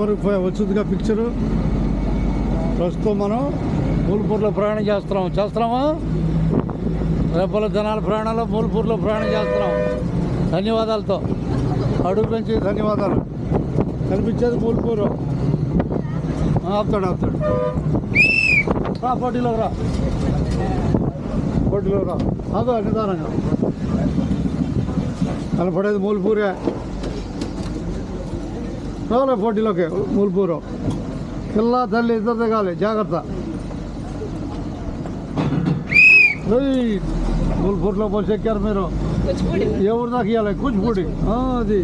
వరకు వచ్చిందిగా పిక్చరు. ప్రస్తుతం మనం మూల్పూర్లో ప్రయాణం చేస్తున్నామా రేపల జనాల ప్రయాణంలో మూల్పూర్లో ప్రయాణం చేస్తున్నాం. ధన్యవాదాలతో అడుగు పెంచి ధన్యవాదాలు. కనిపించేది మూల్పూరు. ఆపుతాడు రా, పోటీలోకి రా అదో నిదానంగా కనపడేది మూల్పూరే. రాలే పోటీలోకి మూల్పూరు. పిల్ల తల్లి ఇద్దరు దిగాలి, జాగ్రత్త. మూల్పూర్లో బస్సు ఎక్కారు మీరు. ఎవరు దాకా ఇవ్వాలి? కూచిపూడి. అది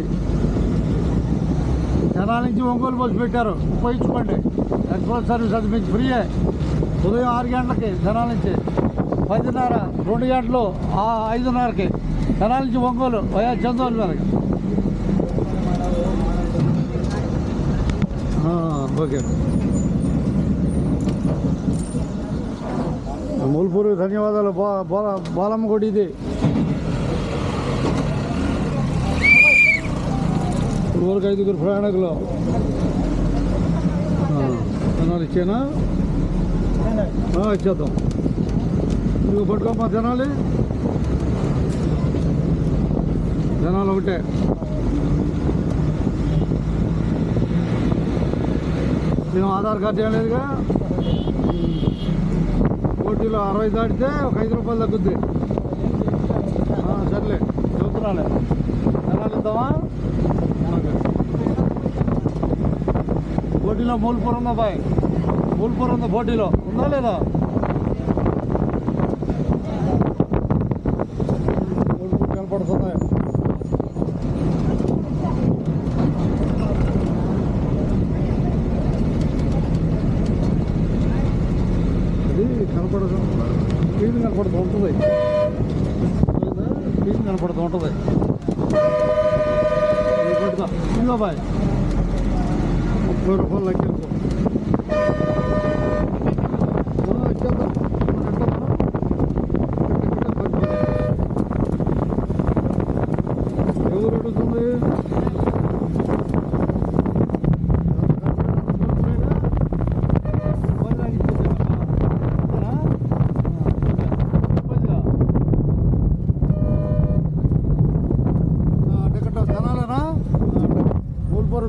జనాల నుంచి ఒంగోలు బస్సు పెట్టారు, ఉపయోగించుకోండి. ఎక్స్ప్రెస్ సర్వీస్ అది మీకు ఫ్రీయే. ఉదయం 6 గంటలకి జనాల నుంచి, 10:30, 2 గంటలు 5:30కి జనాల నుంచి ఒంగోలు వయా చందోలు మీదకి. ఓకే. మూల్పూరు ధన్యవాదాలు. బాలమ్మ గుడి ఇది. ఊరికి 5 ప్రయాణికులు. జనాలు ఇచ్చేనా? ఇచ్చేద్దాం. నువ్వు పట్టుకోమ్మా. జనాలు ఒకటే. మేము ఆధార్ కార్డు ఏం లేదుగా. పోటీలో 60 దాటితే ఒక 5 రూపాయలు తగ్గుద్ది. సర్లే చెబుతున్నాలే. జనాలు ఇద్దామా? పోటీలో మూల్పూర్ ఉందా బాయ్? మూల్పూర్ ఉందా పోటీలో? ఉందా లేదా? మూల్పూర్ కనపడుతుంది. కనపడదు. స్క్రీన్ కనపడుతూ ఉంటుంది. స్క్రీన్ కనపడుతూ ఉంటుంది. ఇంకో బాయ్ 30 రూపాయలు లెక్కించుకో. ఇచ్చేద్దాం. ఎవరు అడుగుతుంది?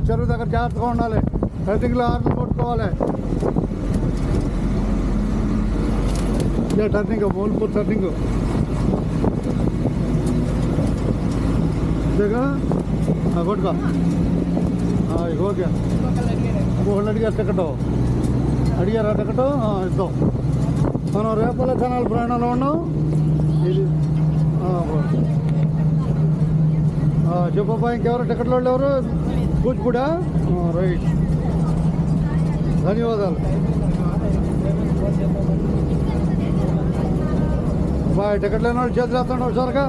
చెరువు దగ్గర జాగ్రత్తగా ఉండాలి. టర్నింగ్లో ఆర్లు కొట్టుకోవాలి. ఇదే టర్నింగ్, మూల్పూర్ టర్నింగ్. ఇదేగా కొట్టుకో. ఓకే. ఒకళ్ళు అడిగారు టికెట్. అడిగారా టికెట్? ఇద్దాం. మనం రేపల జనాల ప్రయాణంలో ఉన్నాం. ఇది చెప్పబ్బా. ఇంకెవరు టికెట్లు వాళ్ళు ఎవరు? కూచిపూడా? రైట్. ధన్యవాదాలు బాయ్. టికెట్ లేని వాళ్ళు చేతులు వేస్తాడు ఒకసారిగా.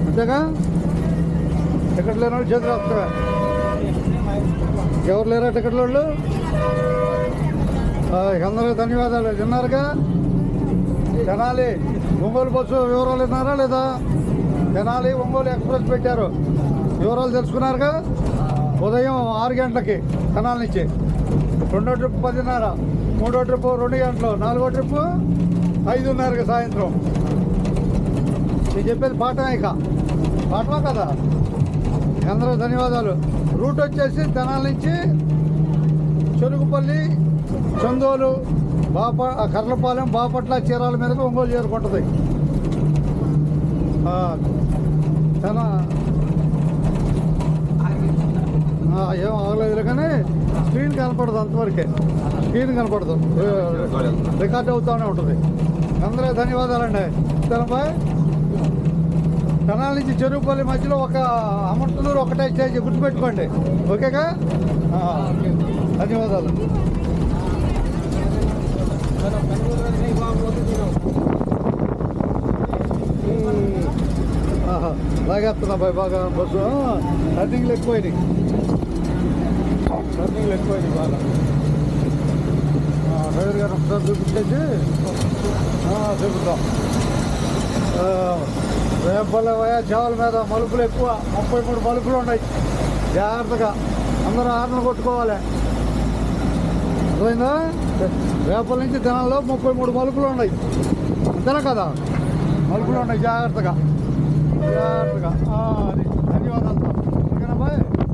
అంతేగా? టికెట్ లేని వాళ్ళు చేతులు వేస్తావా? ఎవరు లేరా టికెట్ల వాళ్ళు? అందరికీ ధన్యవాదాలు. విన్నారుగా? తెనాలి ఒంగోలు బస్సు వివరాలు విన్నారా లేదా? తెనాలి ఒంగోలు ఎక్స్ప్రెస్ పెట్టారు. వివరాలు తెలుసుకున్నారుగా? ఉదయం 6 గంటలకి తెనాలి నుంచి. 2వ ట్రిప్ 10:30, 3వ ట్రిప్ 2 గంటలు, 4వ ట్రిప్ 5:30కి సాయంత్రం. నేను చెప్పేది పాఠమే. ఇక పాఠమా కదా? అందరూ ధన్యవాదాలు. రూట్ వచ్చేసి తెనాలి నుంచి చెరుకుపల్లి, చందోలు, కర్లపాలెం, బాపట్ల, చీరాల మీదకి ఒంగోలు చేరుకుంటుంది. ఏం ఆగలేదు కానీ స్క్రీన్ కనపడదు. అంతవరకే స్క్రీన్ కనపడదు. రికార్డ్ అవుతూనే ఉంటుంది. అందరూ ధన్యవాదాలండి. తెలబాయ్. తెనాలి నుంచి చెరుకుపల్లి మధ్యలో ఒక అమర్తలూరు ఒకటే స్టేజ్, గుర్తుపెట్టుకోండి. ఓకేగా? ధన్యవాదాలు. లాగేస్తున్నా బాయ్. బాగా బస్సు రన్నింగ్లు ఎక్కువైనాయి. బాగా. డ్రైవర్ గారు ఒకసారి చూపించేసి చూపిద్దాం. రేపల్ల చావల మీద మలుపులు ఎక్కువ. 33 మలుపులు ఉన్నాయి. జాగ్రత్తగా అందరూ హార్న్ కొట్టుకోవాలి. అర్థమైందా? రేపటి నుంచి తెనాల్లో 33 మలుపులు ఉన్నాయి. అంతేనా కదా? మలుపులు ఉన్నాయి. జాగ్రత్తగా. అది ధన్యవాదాలు. ఓకేనా బాయ్.